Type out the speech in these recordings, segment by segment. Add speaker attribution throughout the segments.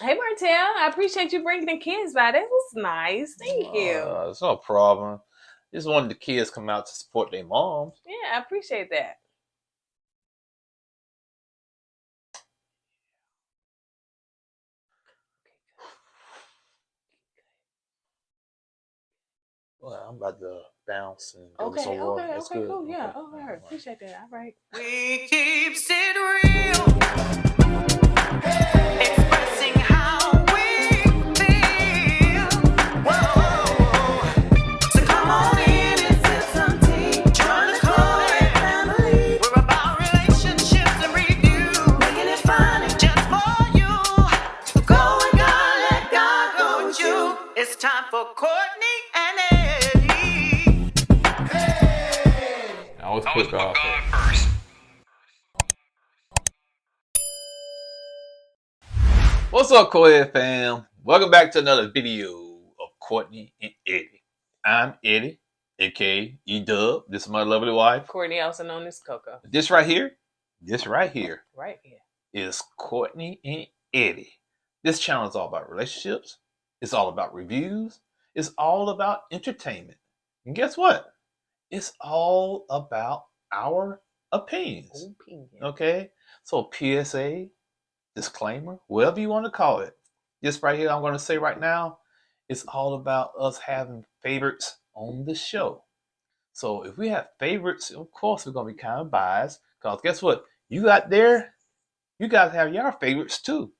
Speaker 1: Hey, Martel, I appreciate you bringing the kids by. That was nice. Thank you.
Speaker 2: It's no problem. Just wanted the kids to come out to support their moms.
Speaker 1: Yeah, I appreciate that.
Speaker 2: Well, I'm about to bounce and go get
Speaker 1: Okay,
Speaker 2: some water.
Speaker 1: okay,
Speaker 2: That's
Speaker 1: okay,
Speaker 2: good.
Speaker 1: cool. Yeah,
Speaker 2: Okay.
Speaker 1: all right. Appreciate that. All right.
Speaker 3: We keeps it real, expressing how we feel. Whoa. So come on in and sip some tea. Join the KOED family. We're about relationships and review, making it fun and just for you. Go with God, let God go with you. It's time for Courtney and Eddie.
Speaker 2: I always put God first. What's up, KOED fam? Welcome back to another video of Courtney and Eddie. I'm Eddie, aka E-Dub. This is my lovely wife.
Speaker 1: Courtney, also known as Coco.
Speaker 2: This right here
Speaker 1: Right here.
Speaker 2: is Courtney and Eddie. This channel is all about relationships. It's all about reviews. It's all about entertainment. And guess what? It's all about our opinions. Okay? So PSA, disclaimer, whatever you want to call it. This right here, I'm going to say right now, it's all about us having favorites on the show. So if we have favorites, of course we're going to be kind of biased. Because guess what? You got there, you guys have your favorites too.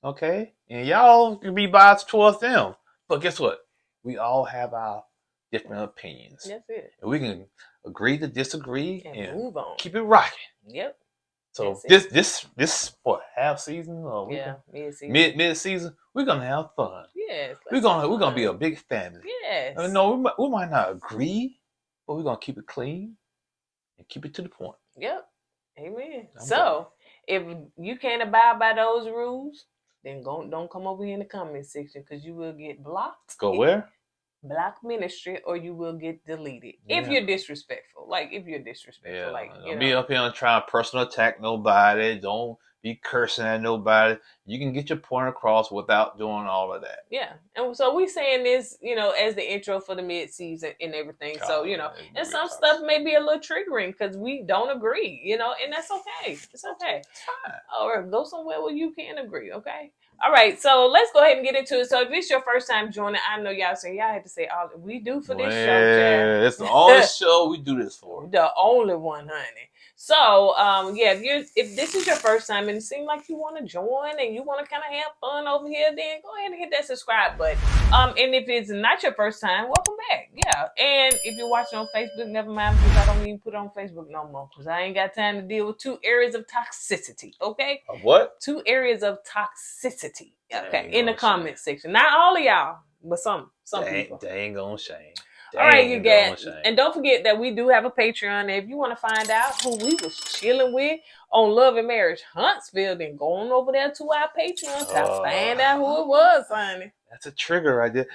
Speaker 2: Okay? And y'all can be biased towards them. But guess what? We all have our different opinions.
Speaker 1: That's it.
Speaker 2: And we can agree to disagree
Speaker 1: And move on.
Speaker 2: keep it rocking.
Speaker 1: Yep.
Speaker 2: So
Speaker 1: That's
Speaker 2: this what, half season or
Speaker 1: Yeah, mid-season.
Speaker 2: mid season, we're gonna have fun.
Speaker 1: Yes.
Speaker 2: We're gonna be a big family.
Speaker 1: Yes.
Speaker 2: No, we might not agree, but we're gonna keep it clean and keep it to the point.
Speaker 1: Yep. Amen.
Speaker 2: I'm
Speaker 1: So if you can't abide by those rules, then don't come over here in the comment section because you will get blocked.
Speaker 2: Go where?
Speaker 1: Block ministry, or you will get deleted if
Speaker 2: Yeah.
Speaker 1: you're disrespectful. Like if you're disrespectful,
Speaker 2: Yeah,
Speaker 1: like
Speaker 2: don't be up here and try to personal attack nobody. Don't be cursing at nobody. You can get your point across without doing all of that.
Speaker 1: Yeah, and so we saying this, as the intro for the mid-season and everything. So and some stuff may be a little triggering because we don't agree, and that's okay. It's okay.
Speaker 2: It's fine.
Speaker 1: Or go somewhere where you can agree. Okay. All right, so let's go ahead and get into it. So if it's your first time joining, I know y'all saying y'all had to say all we do for this show, Chad.
Speaker 2: It's the only show we do this for.
Speaker 1: The only one, honey. So, if this is your first time and it seems like you want to join and you want to kind of have fun over here, then go ahead and hit that subscribe button. And if it's not your first time, welcome back. Yeah. And if you're watching on Facebook, never mind because I don't even put it on Facebook no more because I ain't got time to deal with 2 areas of toxicity. Okay.
Speaker 2: What?
Speaker 1: 2 areas of toxicity. Okay. In the comment section. Not all of y'all, but some people.
Speaker 2: They ain't gonna shame.
Speaker 1: All right, you guys, and don't forget that we do have a Patreon. If you want to find out who we was chilling with on Love and Marriage Huntsville, then go on over there to our Patreon to find out who it was, honey.
Speaker 2: That's a trigger right there.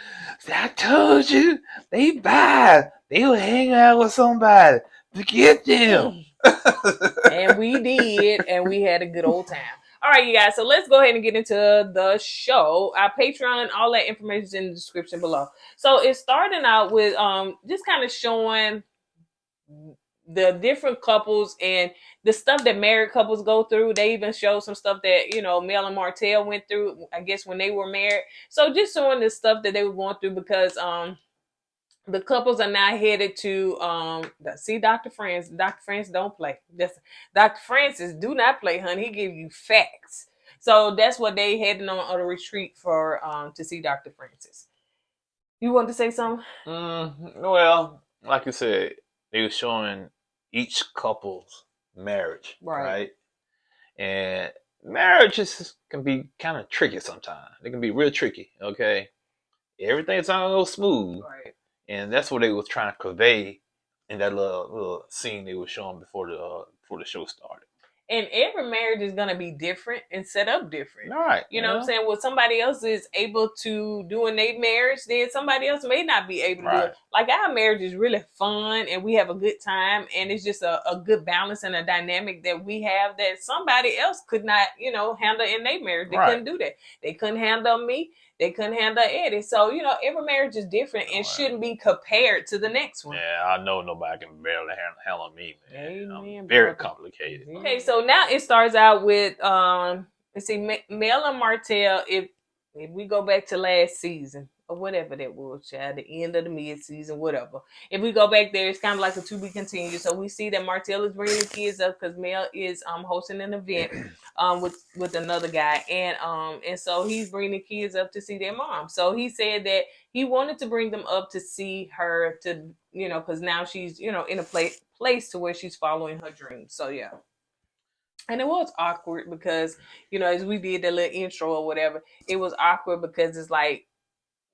Speaker 2: I told you, they bad. They will hang out with somebody. Forget them.
Speaker 1: And we did, and we had a good old time. All right, you guys, so let's go ahead and get into the show. Our Patreon, all that information is in the description below. So it's starting out with just kind of showing the different couples and the stuff that married couples go through. They even show some stuff that, Mel and Martel went through, I guess, when they were married. So just showing the stuff that they were going through because the couples are now headed to see Dr. Francis. Dr. Francis don't play. Dr. Francis do not play, honey. He give you facts. So that's what they heading on a retreat for to see Dr. Francis. You want to say something?
Speaker 2: Well, like you said, they were showing each couple's marriage, right? And marriages can be kind of tricky sometimes. They can be real tricky, okay? Everything's not gonna go smooth.
Speaker 1: Right.
Speaker 2: And that's what they was trying to convey in that little scene they were showing before the show started.
Speaker 1: And every marriage is going to be different and set up different.
Speaker 2: All right.
Speaker 1: You know what I'm saying? Well, somebody else is able to do in their marriage, then somebody else may not be able to do it. Like our marriage is really fun and we have a good time, and it's just a good balance and a dynamic that we have that somebody else could not, handle in their marriage. They couldn't do that. They couldn't handle me. They couldn't handle Eddie. So, every marriage is different and shouldn't be compared to the next one.
Speaker 2: Yeah, I know nobody can barely handle me, man.
Speaker 1: Amen,
Speaker 2: I'm very complicated.
Speaker 1: Okay, so now it starts out with let's see, Mel and Martel. If we go back to last season or whatever that was, child, the end of the mid-season, whatever. If we go back there, it's kind of like a to be continued. So we see that Martel is bringing the kids up because Mel is hosting an event with another guy, and so he's bringing the kids up to see their mom. So he said that he wanted to bring them up to see her, to because now she's in a place to where she's following her dreams. So yeah. And it was awkward because, as we did the little intro or whatever, it was awkward because it's like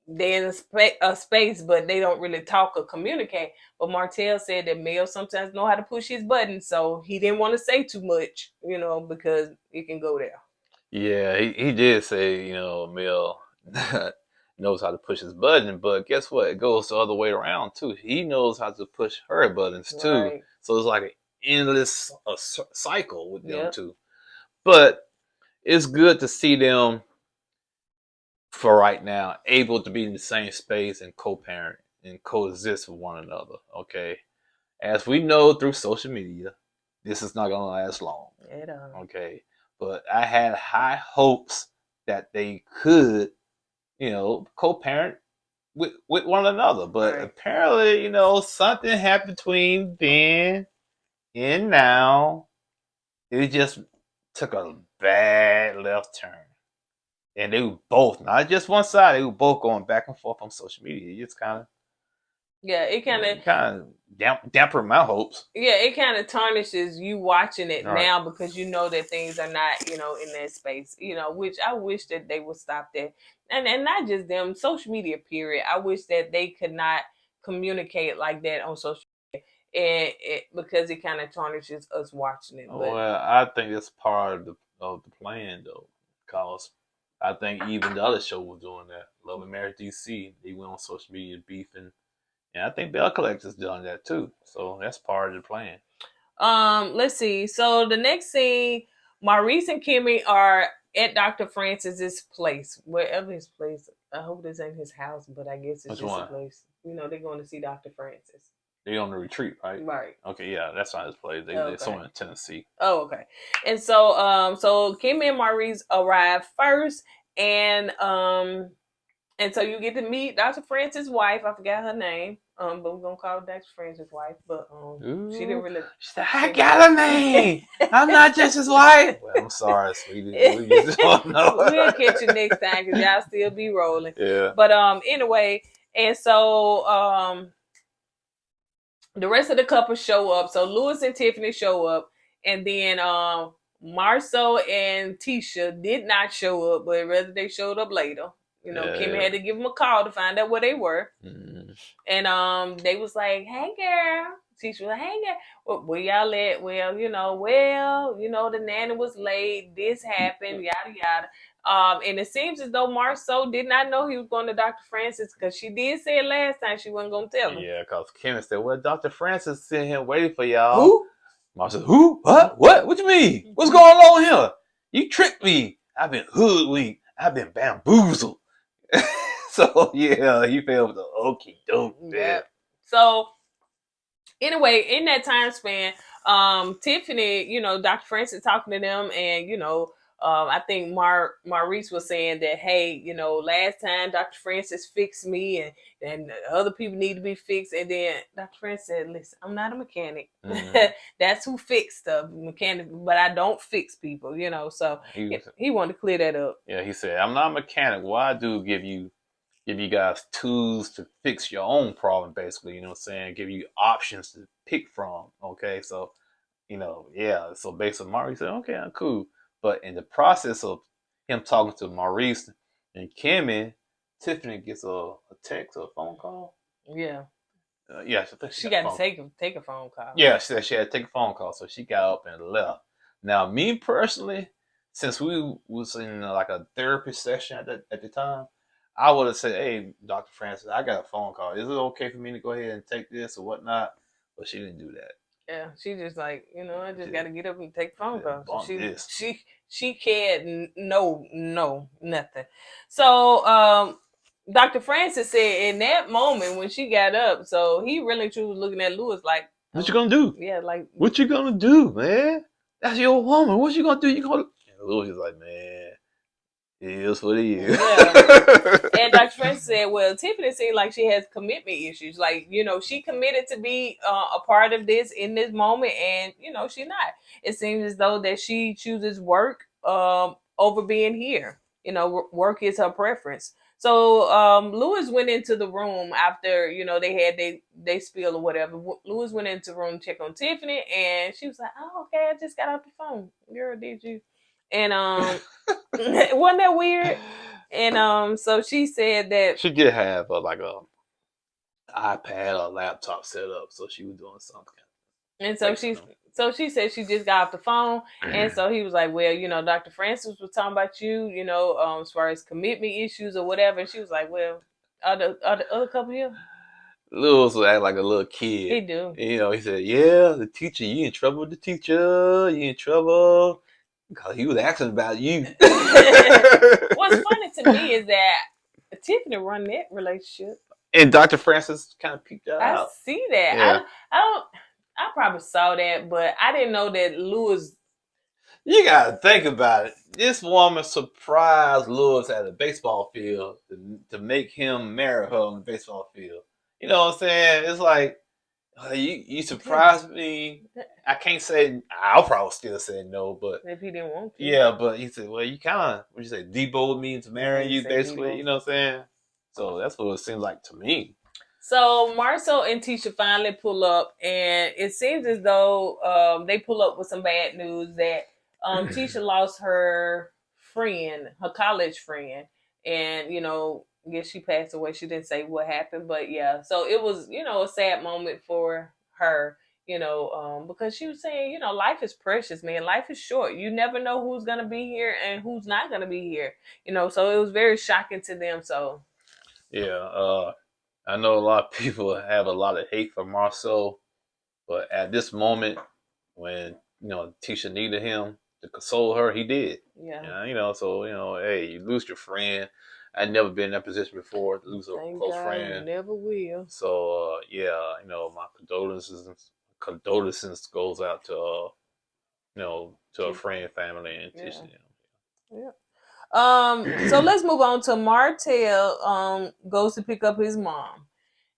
Speaker 1: they're in a space, but they don't really talk or communicate. But Martel said that Mel sometimes know how to push his buttons, so he didn't want to say too much, because it can go there.
Speaker 2: Yeah, he did say, Mel knows how to push his button, but guess what? It goes the other way around too. He knows how to push her buttons too. Right. So it's like an endless cycle with them two. But it's good to see them, for right now, able to be in the same space and co-parent and coexist with one another. Okay, as we know through social media, this is not gonna last long. Okay, but I had high hopes that they could, co-parent with one another. But apparently, something happened between then and now. It just took a bad left turn. And they were both, not just one side, they were both going back and forth on social media. It just kind of,
Speaker 1: it
Speaker 2: kind of damper my hopes.
Speaker 1: Yeah, it kind of tarnishes you watching it now because you know that things are not, in that space, which I wish that they would stop that. And not just them, social media, period. I wish that they could not communicate like that on social media. And because it kind of tarnishes us watching it.
Speaker 2: Well, I think that's part of the plan, though, because I think even the other show was doing that. Love and Marriage DC, they went on social media beefing, and I think Bell Collector's done that too. So that's part of the plan.
Speaker 1: Let's see. So the next scene, Maurice and Kimmy are at Dr. Francis's place, wherever his place. I hope this ain't his house, but I guess it's just a place. They're going to see Dr. Francis.
Speaker 2: They're on the retreat, right?
Speaker 1: Right.
Speaker 2: Okay, yeah, that's not his place. They're somewhere in Tennessee.
Speaker 1: Oh, okay. And so, so Kimmy and Maurice arrive first, and so you get to meet Dr. Francis' wife. I forgot her name. But we're gonna call her Dr. Francis' wife. But she didn't really.
Speaker 2: She said, "I got a name. I'm not just his wife." Well, I'm sorry, sweetie. We just don't know.
Speaker 1: We'll catch you next time because y'all still be rolling.
Speaker 2: Yeah.
Speaker 1: But anyway, and so the rest of the couple show up. So Louis and Tiffany show up, and then Marceau and Tisha did not show up, but rather they showed up later. Kim had to give them a call to find out where they were. Mm. And they was like, "Hey girl." Tisha was like, "Hey girl, where y'all at?" Well, the nanny was late, this happened, yada yada. And it seems as though Marceau did not know he was going to Dr. Francis, because she did say it last time she wasn't going to tell him.
Speaker 2: Yeah, because Kim said, "Well, Dr. Francis is sitting here waiting for y'all."
Speaker 1: Who?
Speaker 2: Marceau said, "Who? What? What you mean? What's going on here? You tricked me. I've been hoodwinked. I've been bamboozled." So yeah, he fell with the okie doke. Yeah.
Speaker 1: So anyway, in that time span, Tiffany, Dr. Francis talking to them, and I think Maurice was saying that, hey, last time Dr. Francis fixed me, and other people need to be fixed. And then Dr. Francis said, "Listen, I'm not a mechanic. Mm-hmm. That's who fixed stuff, mechanic, but I don't fix people, So he wanted to clear that up.
Speaker 2: Yeah, he said, "I'm not a mechanic. Well, I do give you guys tools to fix your own problem, basically, give you options to pick from." Okay, so, so basically Maurice said, "Okay, I'm cool." But in the process of him talking to Maurice and Kimmy, Tiffany gets a text or a phone call.
Speaker 1: Yeah.
Speaker 2: Yeah,
Speaker 1: she got to take a phone call.
Speaker 2: Yeah, she said she had to take a phone call, so she got up and left. Now, me personally, since we was in like a therapy session at the time, I would have said, "Hey, Dr. Francis, I got a phone call. Is it okay for me to go ahead and take this or whatnot?" But she didn't do that.
Speaker 1: Yeah, she just like, I just
Speaker 2: Just,
Speaker 1: got to get up and take the phone call. So
Speaker 2: bump this.
Speaker 1: she can't no nothing. So Dr. Francis said in that moment when she got up, so he really truly was looking at Lewis like,
Speaker 2: What you gonna do?
Speaker 1: yeah, like
Speaker 2: What you gonna do, man? That's your woman. What you gonna do? You gonna? And Louis is like, man, it is what it is.
Speaker 1: Yeah. And Dr. Francis said, well, Tiffany seemed like she has commitment issues. Like, she committed to be a part of this in this moment, and, she's not. It seems as though that she chooses work over being here. Work is her preference. So Lewis went into the room after, they had they spill or whatever. Lewis went into the room to check on Tiffany, and she was like, oh, okay, I just got off the phone. Girl, did you? And wasn't that weird? And so she said that
Speaker 2: She did have like a iPad or laptop set up, so she was doing something.
Speaker 1: and so she said she just got off the phone, and so he was like, well, Dr. Francis was talking about you, as far as commitment issues or whatever. And she was like, well, are the other couple here?
Speaker 2: Lewis would act like a little kid.
Speaker 1: He do.
Speaker 2: He said, yeah, the teacher, you in trouble with the teacher, you in trouble. Because he was asking about you.
Speaker 1: What's funny to me is that Tiffany run that relationship.
Speaker 2: And Dr. Francis kind of peeked out.
Speaker 1: I see that.
Speaker 2: Yeah.
Speaker 1: I probably saw that, but I didn't know that Lewis.
Speaker 2: You gotta think about it. This woman surprised Lewis at a baseball field to make him marry her on the baseball field. You know what I'm saying? It's like, you surprised me. I can't say, I'll probably still say no, but
Speaker 1: If he didn't want to.
Speaker 2: Yeah, but he said, well, you kind of, what you say, deboed me into marrying you, basically.
Speaker 1: Debo.
Speaker 2: You know what I'm saying? So that's what it seems like to me.
Speaker 1: So Marcel and Tisha finally pull up, and it seems as though they pull up with some bad news that Tisha lost her friend, her college friend, and I guess she passed away. She didn't say what happened, but yeah. So it was a sad moment for her. Because she was saying, life is precious, man. Life is short. You never know who's gonna be here and who's not gonna be here. So it was very shocking to them. So
Speaker 2: Yeah, I know a lot of people have a lot of hate for Marcel, but at this moment, when Tisha needed him to console her, he did.
Speaker 1: Yeah.
Speaker 2: So hey, you lose your friend. I'd never been in that position before to lose a close friend.
Speaker 1: Never will.
Speaker 2: So yeah, my condolences goes out to to a friend, family, and Tisha.
Speaker 1: Yeah. So let's move on to Martel. Goes to pick up his mom,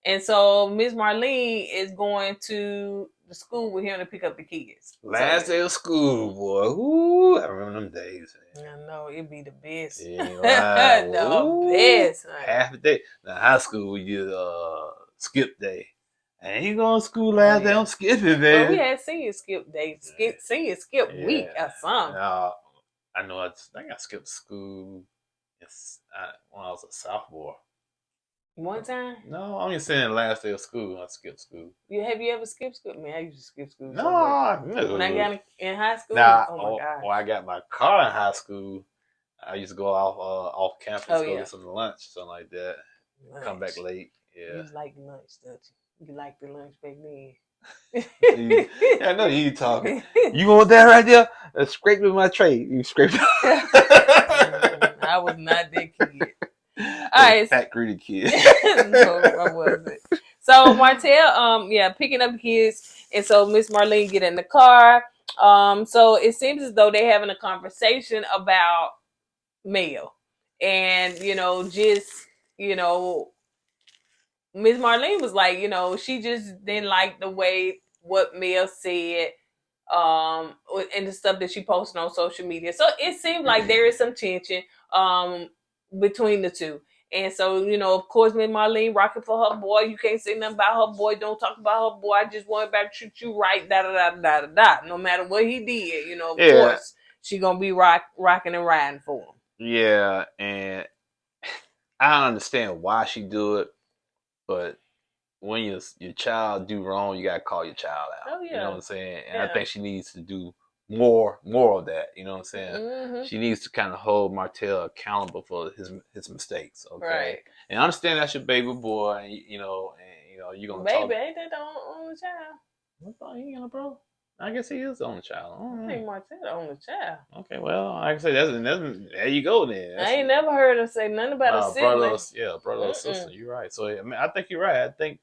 Speaker 1: and so Miss Marlene is going to the school with him to pick up the kids.
Speaker 2: Last day of school, boy. Ooh, I remember them days.
Speaker 1: Man. I know it'd be the best.
Speaker 2: Yeah,
Speaker 1: the best.
Speaker 2: Half a day. Now high school we did skip day. I ain't going to school last day. I'm skipping, baby.
Speaker 1: Well, we had senior skip day, senior skip week or something.
Speaker 2: I know. I think I skipped school when I was a sophomore.
Speaker 1: One time?
Speaker 2: No, I'm just saying last day of school. I skipped school.
Speaker 1: Have you ever skipped school? Man, I used to skip school.
Speaker 2: No.
Speaker 1: When I got in high school,
Speaker 2: oh my God. When I got my car in high school, I used to go off campus, go get some lunch, something like that. Come back late. Yeah.
Speaker 1: You like lunch, don't you? You like the lunch back then.
Speaker 2: I know you talking. You want that right there? Scrape with my tray. You scraped.
Speaker 1: I was not that kid. All right,
Speaker 2: fat greedy kid.
Speaker 1: No, I wasn't. So Martel, picking up the kids, and so Miss Marlene get in the car. So it seems as though they're having a conversation about Mel, and Miss Marlene was like, she just didn't like the way what Mel said, and the stuff that she posted on social media. So it seemed like there is some tension, between the two. And so, of course, Miss Marlene rocking for her boy. You can't say nothing about her boy. Don't talk about her boy. I just want to treat you right, da. No matter what he did, of course, she gonna be rocking and riding for him.
Speaker 2: Yeah, and I don't understand why she do it, but when your child do wrong, you gotta call your child out.
Speaker 1: Oh, yeah.
Speaker 2: You know what I'm saying? And I think she needs to do more of that. You know what I'm saying?
Speaker 1: Mm-hmm.
Speaker 2: She needs to kind of hold Martel accountable for his mistakes. Okay,
Speaker 1: Right.
Speaker 2: and I understand that's your baby boy, and you know you're gonna
Speaker 1: Baby,
Speaker 2: talk.
Speaker 1: ain't that the only child?
Speaker 2: I thought he got a bro. I guess he is the only child.
Speaker 1: I think Martel the only child.
Speaker 2: Okay, well, like I say, that's there you go then.
Speaker 1: I ain't never heard her say nothing about a
Speaker 2: brother,
Speaker 1: sibling.
Speaker 2: brother or sister. You're right. So I mean, I think you're right. I think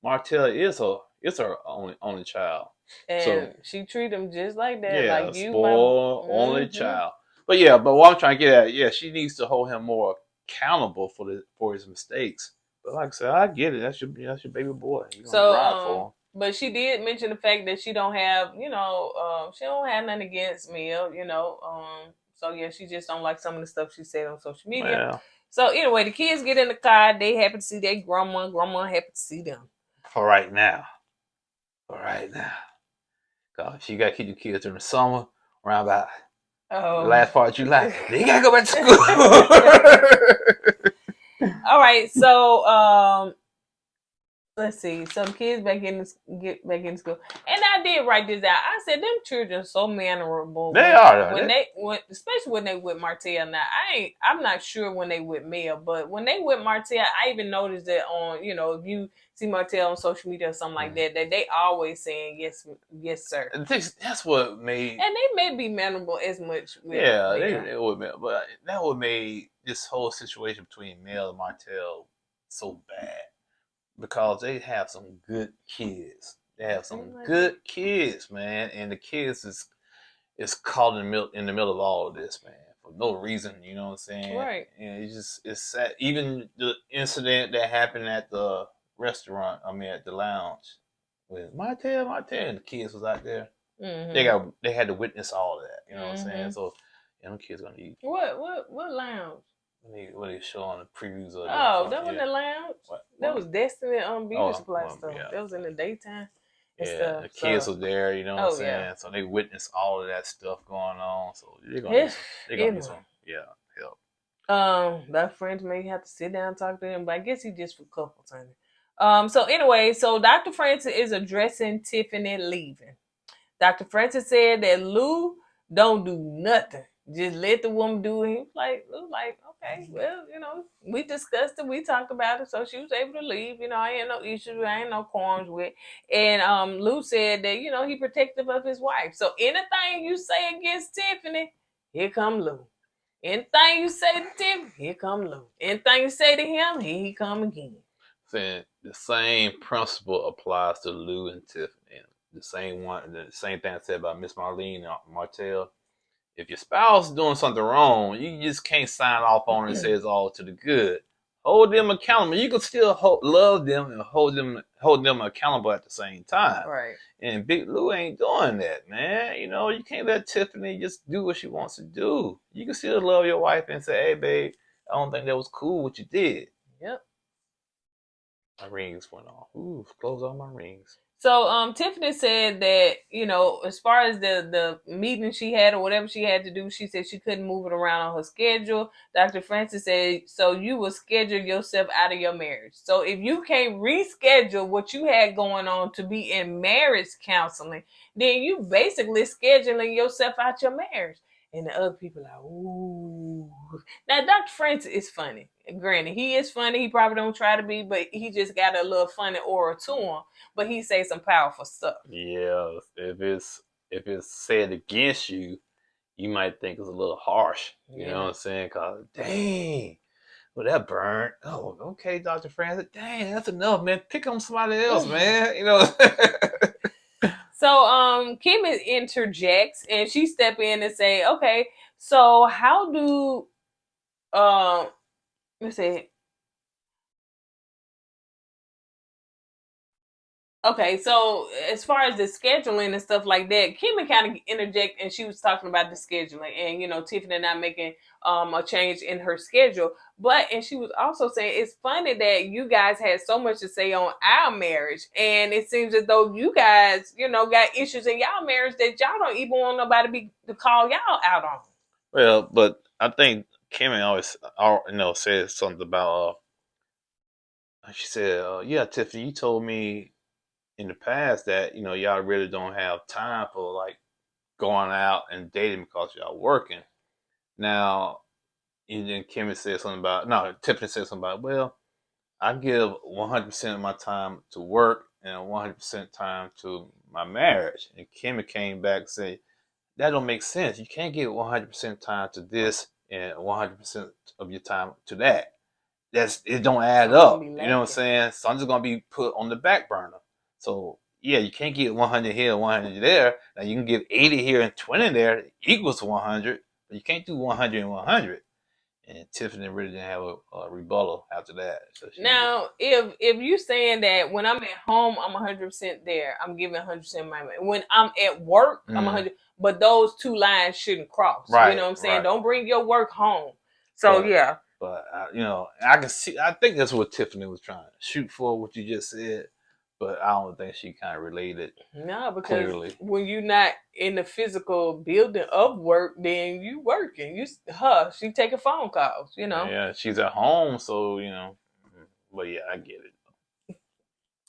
Speaker 2: Martel is her only child.
Speaker 1: And
Speaker 2: So
Speaker 1: she treat him just like that,
Speaker 2: yeah,
Speaker 1: like you,
Speaker 2: spoiled only
Speaker 1: Mhm.
Speaker 2: child. But what I'm trying to get at, she needs to hold him more accountable for his mistakes. But like I said, I get it. That's your baby boy. You gonna ride for him.
Speaker 1: But she did mention the fact that she don't have, she don't have nothing against Mel, So yeah, she just don't like some of the stuff she said on social media.
Speaker 2: Well,
Speaker 1: So anyway, the kids get in the car. They happy to see their grandma. Grandma happy to see them.
Speaker 2: for right now. Cause if you gotta keep your kids during the summer, around about the last part of July, they gotta go back to school.
Speaker 1: All right, so let's see. Some kids get back in school, and I did write this out. I said them children are so mannerable.
Speaker 2: They are
Speaker 1: especially when they with Martel. Now I'm not sure when they with Mel, but when they with Martel, I even noticed that on if you see Martel on social media or something like that they always saying yes sir.
Speaker 2: That's what made,
Speaker 1: and they may be mannerable as much. With
Speaker 2: they would, but that would made this whole situation between Mel and Martel so bad. Because they have some good kids. They have some good kids, man. And the kids is caught in the middle of all of this, man, for no reason. You know what I'm saying?
Speaker 1: Right.
Speaker 2: And it's sad. Even the incident that happened at the restaurant. I mean, at the lounge with Martel, and the kids was out there.
Speaker 1: Mm-hmm.
Speaker 2: They had to witness all of that. You know what I'm saying? So, them kids gonna eat.
Speaker 1: What lounge?
Speaker 2: What they show on the previews of
Speaker 1: that was the lounge. That was Destiny beauty supply stuff. Yeah. That was in the daytime.
Speaker 2: Yeah, the kids was there, you know what I'm saying? Yeah. So they witnessed all of that stuff going on. So they're gonna need some help.
Speaker 1: Their friends may have to sit down and talk to him, but I guess he just for couples, honey. So anyway, Dr. Francis is addressing Tiffany leaving. Dr. Francis said that Lou don't do nothing. Just let the woman do it. Like, okay, well, we discussed it, we talked about it, so she was able to leave. I ain't no issues, I ain't no qualms with. And Lou said that, he protective of his wife. So anything you say against Tiffany, here come Lou. Anything you say to Tiffany, here come Lou. Anything you say to him, here he come again.
Speaker 2: Saying the same principle applies to Lou and Tiffany. The same thing I said about Miss Marlene and Martel. If your spouse is doing something wrong, you just can't sign off on it and say it's all to the good. Hold them accountable. You can still love them and hold them accountable at the same time.
Speaker 1: Right.
Speaker 2: And Big Lou ain't doing that, man. You can't let Tiffany just do what she wants to do. You can still love your wife and say, "Hey, babe, I don't think that was cool what you did."
Speaker 1: Yep.
Speaker 2: My rings went off. Ooh, close all my rings.
Speaker 1: So Tiffany said that, as far as the meeting she had or whatever she had to do, she said she couldn't move it around on her schedule. Dr. Francis said, so you will schedule yourself out of your marriage. So if you can't reschedule what you had going on to be in marriage counseling, then you basically scheduling yourself out your marriage. And the other people are like, ooh. Now, Dr. Francis is funny. Granted, he is funny. He probably don't try to be, but he just got a little funny aura to him. But he say some powerful stuff.
Speaker 2: Yeah, if it's said against you, you might think it's a little harsh. You know what I'm saying? Cause dang, well that burnt. Oh, okay, Dr. Francis. Dang, that's enough, man. Pick on somebody else, man.
Speaker 1: So Kim interjects and she step in and say, okay, so how do let's see. Okay, so as far as the scheduling and stuff like that, Kim kind of interject and she was talking about the scheduling and Tiffany not making a change in her schedule. And she was also saying it's funny that you guys had so much to say on our marriage, and it seems as though you guys, got issues in y'all marriage that y'all don't even want nobody to call y'all out on.
Speaker 2: Well, but I think Kim always said something about she said, yeah, Tiffany, you told me in the past that y'all really don't have time for like going out and dating because y'all working. Now, and then Tiffany said something about, well, I give 100% of my time to work and 100% time to my marriage. And Kimmy came back and said, that don't make sense. You can't give 100% time to this and 100% of your time to that. It don't add up. You know what I'm saying? Something's gonna be put on the back burner. So yeah, you can't get 100 here, 100 there. Now you can give 80 here and 20 there equals 100, but you can't do 100 and 100. And Tiffany really didn't have a rebuttal after that. So
Speaker 1: now, if you saying that when I'm at home, I'm 100% there, I'm giving 100% my money. When I'm at work, I'm 100. But those two lines shouldn't cross.
Speaker 2: Right,
Speaker 1: you know what I'm saying?
Speaker 2: right.
Speaker 1: Don't bring your work home. So yeah.
Speaker 2: But I can see. I think that's what Tiffany was trying to shoot for. What you just said. But I don't think she kind of related.
Speaker 1: No, because
Speaker 2: clearly,
Speaker 1: when you're not in the physical building of work, then you working. She taking phone calls, you know.
Speaker 2: Yeah, she's at home, so But yeah, I get it.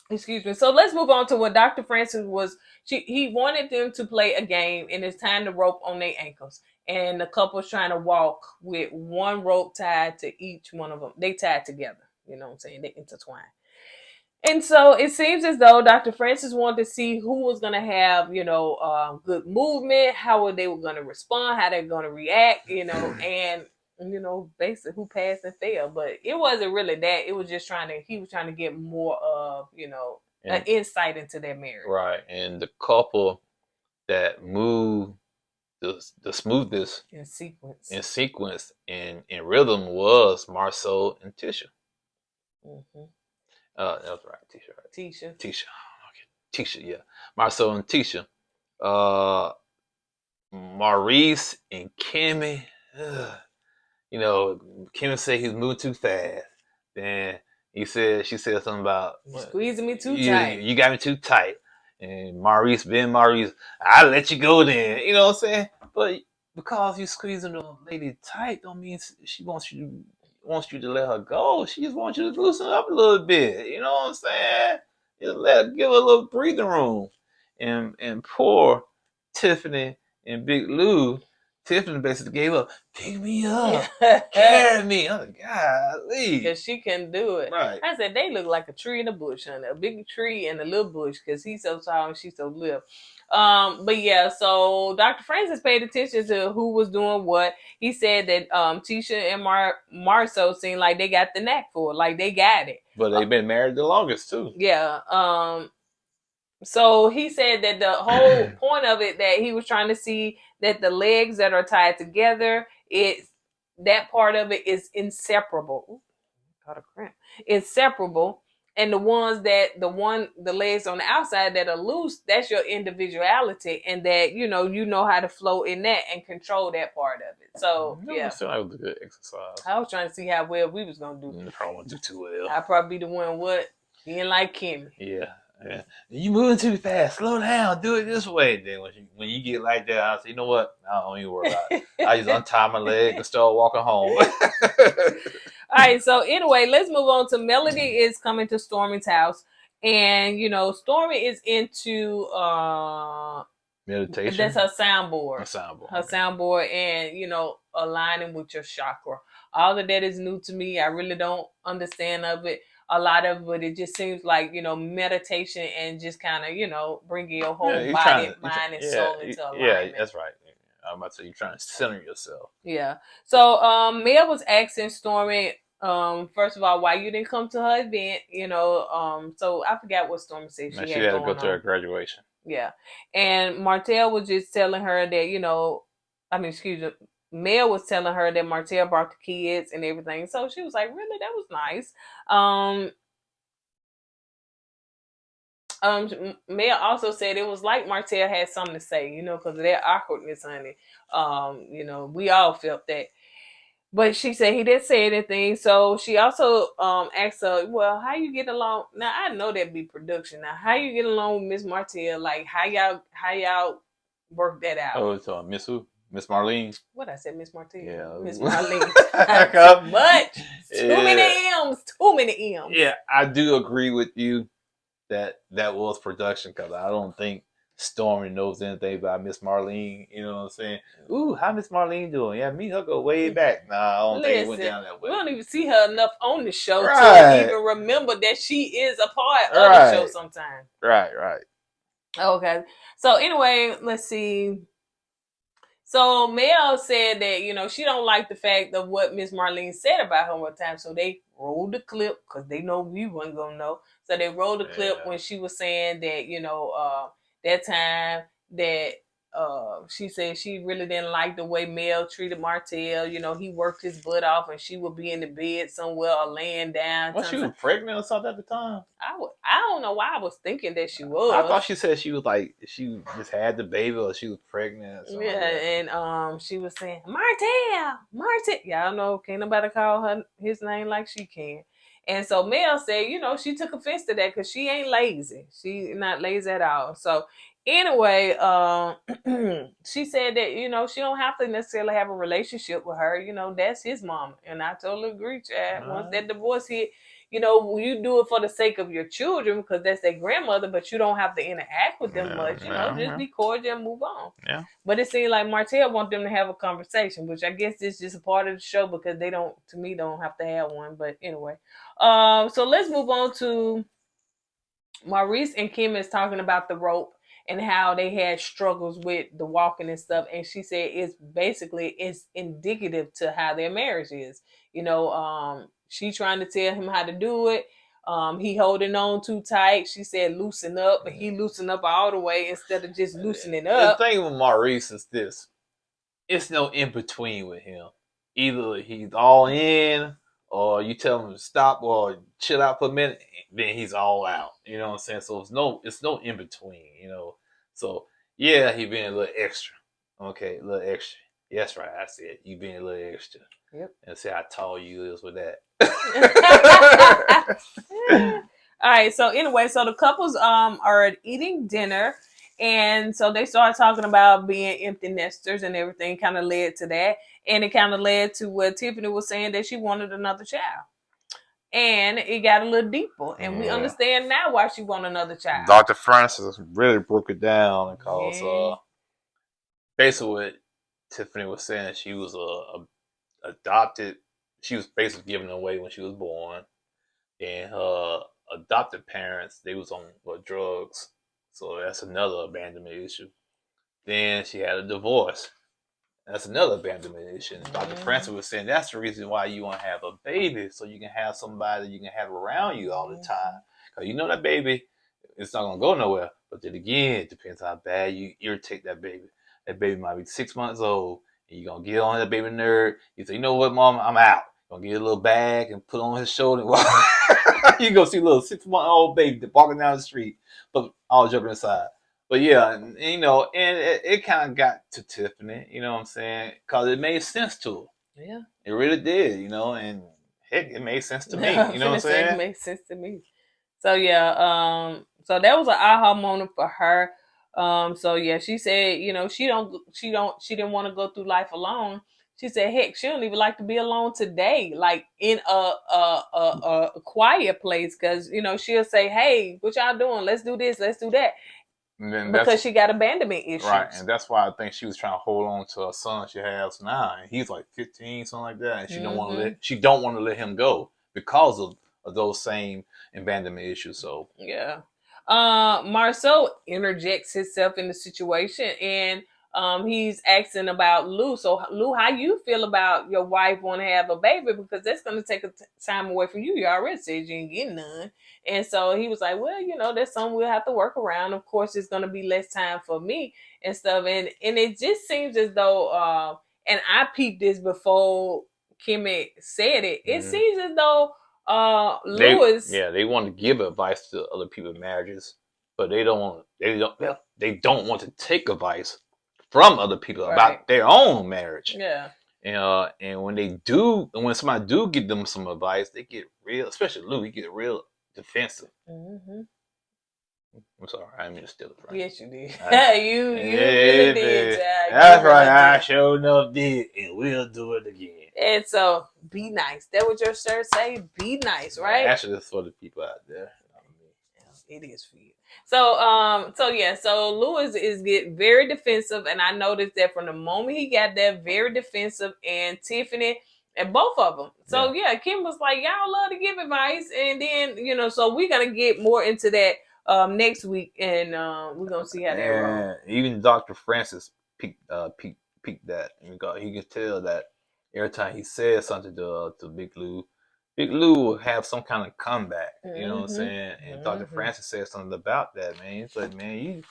Speaker 1: Excuse me. So let's move on to what Dr. Francis was. He wanted them to play a game, and it's tying the rope on their ankles. And the couple's trying to walk with one rope tied to each one of them. They tied together. You know what I'm saying? They intertwine. And so it seems as though Dr. Francis wanted to see who was going to have, good movement, how they were going to respond, how they're going to react, and, basically who passed and failed. But it wasn't really that. It was just he was trying to get more of, an insight into their marriage.
Speaker 2: Right. And the couple that moved the smoothest
Speaker 1: in sequence
Speaker 2: and in rhythm was Marcel and Tisha.
Speaker 1: Mm-hmm.
Speaker 2: That was right, Tisha. Right?
Speaker 1: Tisha.
Speaker 2: Okay. Tisha, yeah. Marcel and Tisha. Maurice and Kimmy. Kimmy said he's moving too fast. Then she said something about
Speaker 1: squeezing me too tight.
Speaker 2: You got me too tight. And Maurice, I'll let you go then. You know what I'm saying? But because you squeezing the lady tight don't mean she wants you to let her go. She just wants you to loosen up a little bit. You know what I'm saying? Just give her a little breathing room. And poor Tiffany and Big Lou, Tiffany basically gave up. Pick me up. Carry me. Oh, golly.
Speaker 1: Because she can do it.
Speaker 2: Right.
Speaker 1: I said, they look like a tree in a bush, honey. A big tree and a little bush because he's so tall and she's so little. But yeah, so Dr. Francis paid attention to who was doing what. He said that Tisha and Marceau seemed like they got the knack for it, like they got it.
Speaker 2: But they've been married the longest too.
Speaker 1: Yeah. So he said that the whole point of it, that he was trying to see that the legs that are tied together, that part of it is inseparable. Ooh, got a cramp. Inseparable. And the legs on the outside that are loose, that's your individuality, and that you know how to flow in that and control that part of it. So yeah,
Speaker 2: so that was a good exercise.
Speaker 1: I was trying to see how well we was gonna do.
Speaker 2: Probably won't do too well.
Speaker 1: I'd probably be the one being like Kimmy.
Speaker 2: Yeah. Yeah. You moving too fast. Slow down. Do it this way. Then when you get like that, I say, you know what? I don't even worry about it. I just untie my leg and start walking home.
Speaker 1: All right. So anyway, let's move on to Melody is coming to Stormy's house, and Stormy is into
Speaker 2: meditation.
Speaker 1: That's her soundboard. Her soundboard, and aligning with your chakra. All of that is new to me. I really don't understand of it. A lot of it just seems like, meditation and just kind of, bringing your whole body, mind, and soul into alignment.
Speaker 2: Yeah, that's right. I'm about to say you're trying to center yourself.
Speaker 1: Yeah. So Mel was asking Stormy, first of all, why you didn't come to her event, so I forgot what Stormy said. She had
Speaker 2: to go to her graduation.
Speaker 1: Yeah. And Martel was just telling her that, Mel was telling her that Martel brought the kids and everything. So she was like, really? That was nice. Mel also said it was like Martel had something to say, because of their awkwardness, honey. We all felt that. But she said he didn't say anything. So she also asked her, well, how you get along? Now, I know that'd be production. Now, how you get along with Miss Martel? Like, how y'all work that out?
Speaker 2: Oh, it's Miss who? Miss Marlene.
Speaker 1: What I said, Miss Martel.
Speaker 2: Yeah,
Speaker 1: Miss Marlene. Too much. Too many M's.
Speaker 2: Yeah, I do agree with you that was production, because I don't think Stormy knows anything about Miss Marlene. You know what I'm saying? Ooh, how Miss Marlene doing? Yeah, me and her go way back. Nah, I don't think it went down that
Speaker 1: We
Speaker 2: way.
Speaker 1: don't even see her enough on the show to
Speaker 2: Right.
Speaker 1: even remember that she is a part of the
Speaker 2: Right.
Speaker 1: show sometimes.
Speaker 2: Right.
Speaker 1: Okay. So anyway, let's see. So Mel said that, you know, she don't like the fact of what Miss Marlene said about her one time. So they rolled the clip because they know we wasn't gonna know. So they rolled the clip
Speaker 2: Yeah.
Speaker 1: when she was saying that, you know, that time that she said she really didn't like the way Mel treated Martel. You know, he worked his butt off and she would be in the bed somewhere or laying down.
Speaker 2: Was she pregnant or something at the time?
Speaker 1: I don't know why I was thinking that she was.
Speaker 2: I thought she said she was like, she just had the baby or she was pregnant or something.
Speaker 1: Yeah,
Speaker 2: like that.
Speaker 1: and she was saying, Martel. Y'all know, can't nobody call her his name like she can. And so Mel said, you know, she took offense to that because she ain't lazy. She not lazy at all. So anyway, she said that, you know, she don't have to necessarily have a relationship with her. You know, that's his mama. And I totally agree, Chad. Once that divorce hit, you know, you do it for the sake of your children because that's their grandmother, but you don't have to interact with them much. You know, just be cordial and move on.
Speaker 2: Yeah.
Speaker 1: But it seemed like Martel want them to have a conversation, which I guess is just a part of the show because they don't, to me, don't have to have one. But anyway, so let's move on to Maurice and Kim is talking about the rope and how they had struggles with the walking and stuff. And she said it's indicative to how their marriage is. You know, she trying to tell him how to do it. He holding on too tight. She said loosen up, but he loosened up all the way instead of just loosening up.
Speaker 2: The thing with Maurice is this: it's no in between with him. Either he's all in, or you tell him to stop or chill out for a minute, then he's all out. You know what I'm saying? So it's no in between. You know, so yeah, he being a little extra. Okay, a little extra. Yes, right. I said you being a little extra.
Speaker 1: Yep.
Speaker 2: And see how tall you is with that.
Speaker 1: All right. So anyway, so the couples are eating dinner, and so they started talking about being empty nesters and everything. Kind of led to that, and it kind of led to what Tiffany was saying that she wanted another child, and it got a little deeper, and we understand now why she wanted another child.
Speaker 2: Dr. Francis really broke it down because basically what Tiffany was saying, she was adopted. She was basically given away when she was born, and her adopted parents, they was on drugs, so that's another abandonment issue. Then she had a divorce. That's another abandonment issue. And Dr. Francis was saying that's the reason why you want to have a baby, so you can have somebody you can have around you all the time. Because you know that baby, it's not going to go nowhere. But then again, it depends how bad you irritate that baby. That baby might be 6 months old, and you're going to get on that baby nerve. You say, you know what, Mom, I'm out. You're going to get a little bag and put on his shoulder. You go see a little 6-month-old baby walking down the street, but all joking aside. But yeah, you know, and it kind of got to Tiffany, you know what I'm saying? Because it made sense to her.
Speaker 1: Yeah.
Speaker 2: It really did, you know, and heck, it made sense to me. You know what I'm saying?
Speaker 1: It made sense to me. So yeah, so that was an aha moment for her. So yeah, she said, you know, she didn't want to go through life alone. She said, heck, she don't even like to be alone today, like in a quiet place, because you know she'll say, hey, what y'all doing? Let's do this, let's do that. Because she got abandonment issues.
Speaker 2: Right, and that's why I think she was trying to hold on to her son she has now, and he's like 15, something like that, and she don't want to let him go because of those same abandonment issues. So
Speaker 1: yeah, Marceau interjects himself in the situation, and he's asking about Lou. So Lou, how you feel about your wife want to have a baby? Because that's going to take time away from you. You already said you ain't getting none. And so he was like, well, you know, that's something we'll have to work around. Of course, it's going to be less time for me and stuff. And it just seems as though, and I peeped this before Kimmy said it. It seems as though Lewis,
Speaker 2: they want to give advice to other people's marriages, but they don't want to take advice from other people about their own marriage.
Speaker 1: Yeah.
Speaker 2: And when somebody do give them some advice, they get real, especially Lou, he get real defensive.
Speaker 1: Mm-hmm.
Speaker 2: I'm sorry, I didn't mean to steal it from
Speaker 1: Yes, you did. You really did, Jack.
Speaker 2: That's right, I sure enough did, and we'll do it again.
Speaker 1: And so, be nice. That what your shirt say? Be nice, right?
Speaker 2: Actually, that's for the people out there.
Speaker 1: It is for you. So Lewis is getting very defensive, and I noticed that from the moment he got there, very defensive, and Tiffany and both of them. So Kim was like, y'all love to give advice, and then so we're gonna get more into that next week, and we're gonna see how that rolls.
Speaker 2: Even Dr. Francis peaked that. He could tell that every time he said something to Big Lou will have some kind of comeback. You know what I'm saying? And Dr. Francis said something about that, man. He's like, man,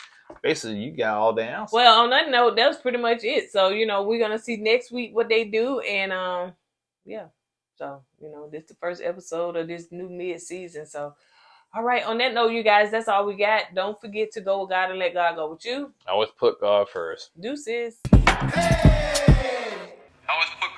Speaker 2: you got all the answers.
Speaker 1: Well, on that note, that was pretty much it. So, we're gonna see next week what they do, and So, this is the first episode of this new mid-season. So, all right, on that note, you guys, that's all we got. Don't forget to go with God and let God go with you.
Speaker 2: I always put God first.
Speaker 1: Deuces.
Speaker 3: I always put